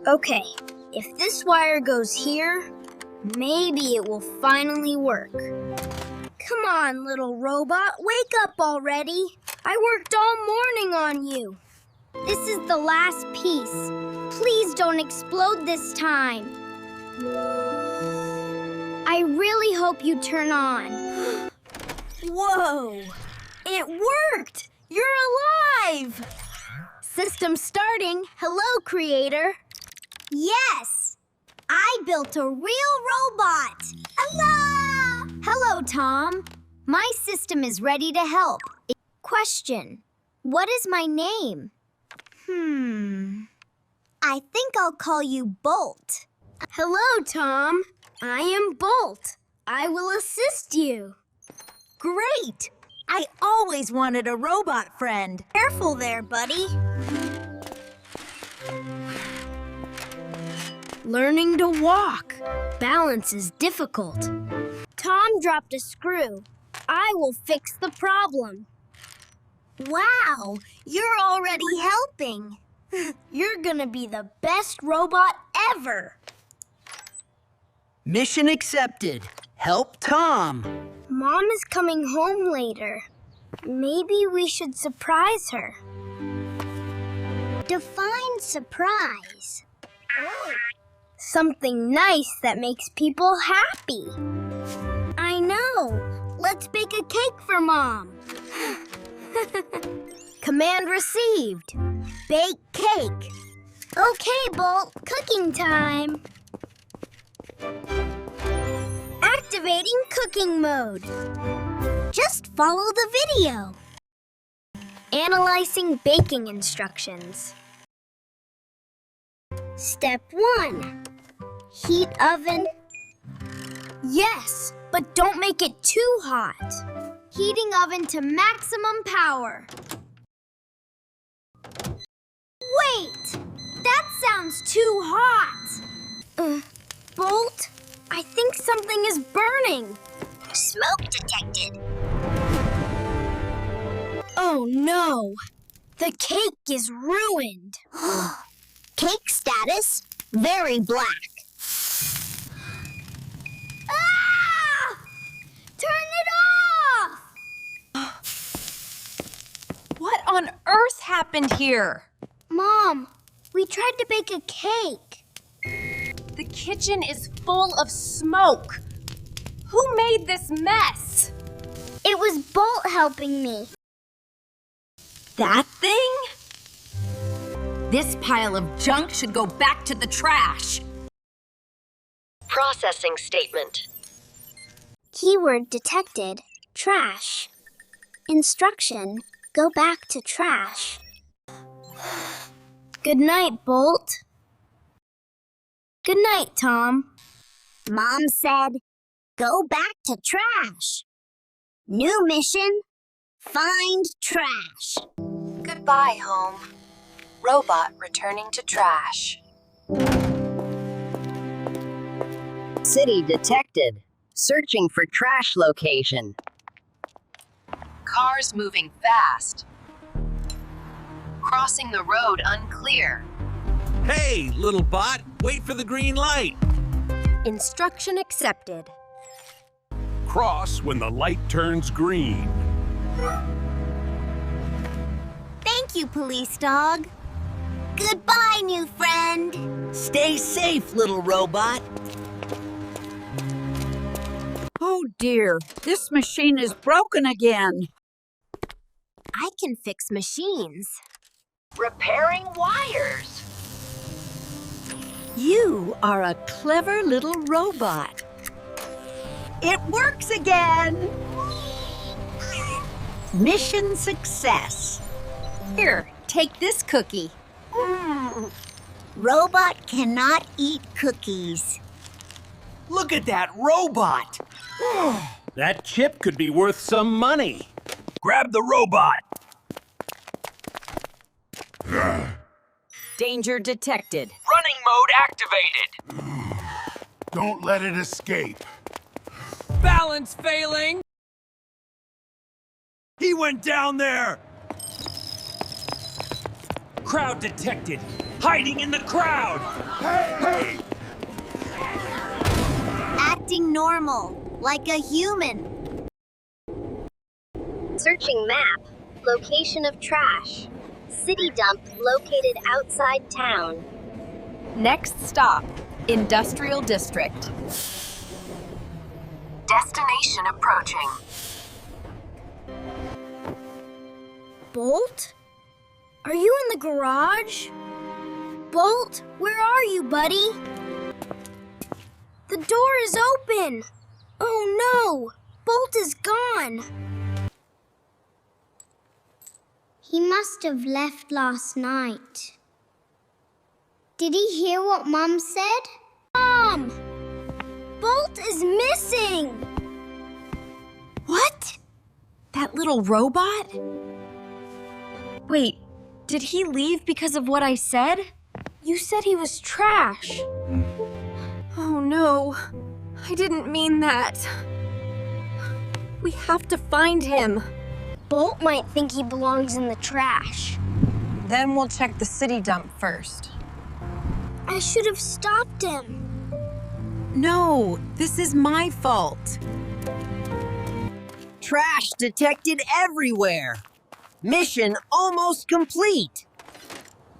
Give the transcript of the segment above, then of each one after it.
Okay, if this wire goes here, maybe it will finally work. Come on, little robot, wake up already. I worked all morning on you. This is the last piece. Please don't explode this time. I really hope you turn on. Whoa! It worked! You're alive! System starting. Hello, creator. Yes! I built a real robot. Hello! Hello, Tom. My system is ready to help. Question. What is my name? I think I'll call you Bolt. Hello, Tom. I am Bolt. I will assist you. Great! I always wanted a robot friend. Careful there, buddy. Learning to walk. Balance is difficult. Tom dropped a screw. I will fix the problem. Wow, you're already helping. You're gonna be the best robot ever. Mission accepted. Help Tom. Mom is coming home later. Maybe we should surprise her. Define surprise. Something nice that makes people happy. I know. Let's bake a cake for Mom. Command received. Bake cake. Okay, Bolt, cooking time. Activating cooking mode. Just follow the video. Analyzing baking instructions. Step 1. Heat oven. Yes, but don't make it too hot. Heating oven to maximum power. Wait! That sounds too hot. Bolt, I think something is burning. Smoke detected. Oh no! The cake is ruined. Cake status, very black. Ah! Turn it off! What on earth happened here? Mom, we tried to bake a cake. The kitchen is full of smoke. Who made this mess? It was Bolt helping me. That thing? This pile of junk should go back to the trash. Processing statement. Keyword detected. Trash. Instruction. Go back to trash. Good night, Bolt. Good night, Tom. Mom said, go back to trash. New mission, find trash. Goodbye, home. Robot returning to trash. City detected. Searching for trash location. Cars moving fast. Crossing the road unclear. Hey, little bot, wait for the green light. Instruction accepted. Cross when the light turns green. Thank you, police dog. Goodbye, new friend. Stay safe, little robot. Oh dear, this machine is broken again. I can fix machines. Repairing wires. You are a clever little robot. It works again. Mission success. Here, take this cookie. Robot cannot eat cookies. Look at that robot. That chip could be worth some money. Grab the robot. Danger detected. Running mode activated. Don't let it escape. Balance failing. He went down there. Crowd detected! Hiding in the crowd! Hey! Acting normal, like a human. Searching map. Location of trash. City dump located outside town. Next stop, Industrial District. Destination approaching. Bolt? Are you in the garage? Bolt, where are you, buddy? The door is open. Oh no, Bolt is gone. He must have left last night. Did he hear what Mom said? Mom! Bolt is missing! What? That little robot? Wait, did he leave because of what I said? You said he was trash. Oh no, I didn't mean that. We have to find him. Bolt might think he belongs in the trash. Then we'll check the city dump first. I should have stopped him. No, this is my fault. Trash detected everywhere. Mission almost complete.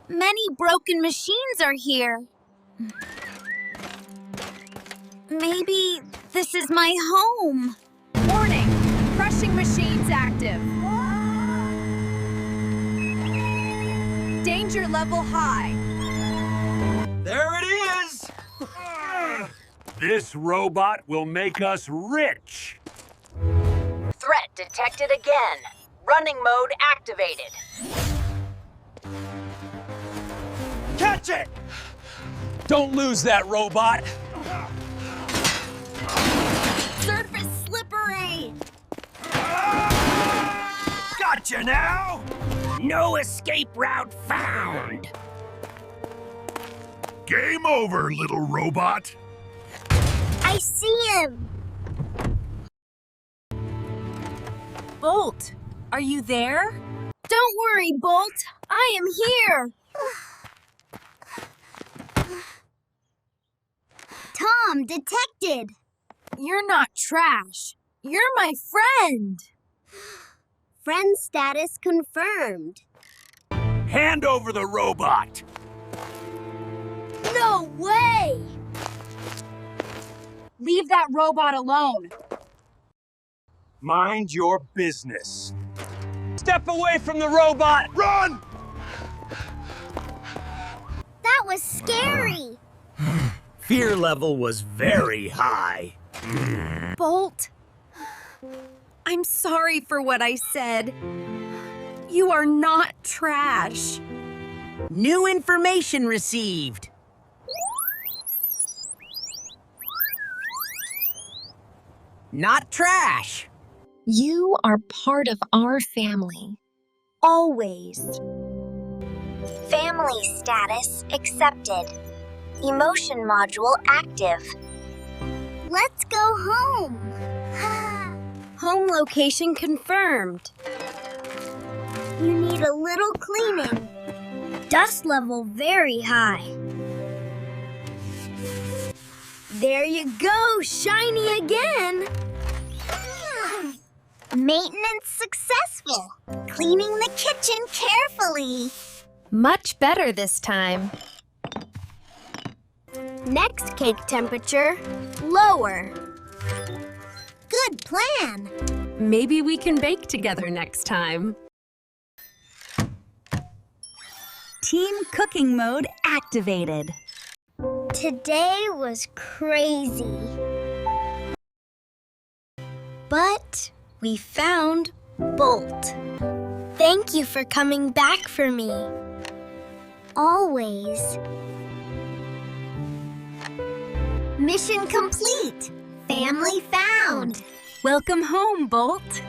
Many broken machines are here. Maybe this is my home. Warning, crushing machines active. Danger level high. There it is! This robot will make us rich. Threat detected again. Running mode activated. Catch it! Don't lose that robot. Surface slippery. Gotcha now! No escape route found. Game over, little robot. I see him. Bolt, are you there? Don't worry, Bolt. I am here. Tom, detected. You're not trash. You're my friend. Friend status confirmed. Hand over the robot. No way! Leave that robot alone. Mind your business. Step away from the robot! Run! That was scary. Fear level was very high. Bolt, I'm sorry for what I said. You are not trash. New information received. Not trash. You are part of our family. Always. Family status accepted. Emotion module active. Let's go home. Home location confirmed. You need a little cleaning. Dust level very high. There you go, shiny again. Maintenance successful. Cleaning the kitchen carefully. Much better this time. Next cake temperature, lower. Good plan. Maybe we can bake together next time. Team cooking mode activated. Today was crazy. But we found Bolt. Thank you for coming back for me. Always. Mission complete. Family found. Welcome home, Bolt.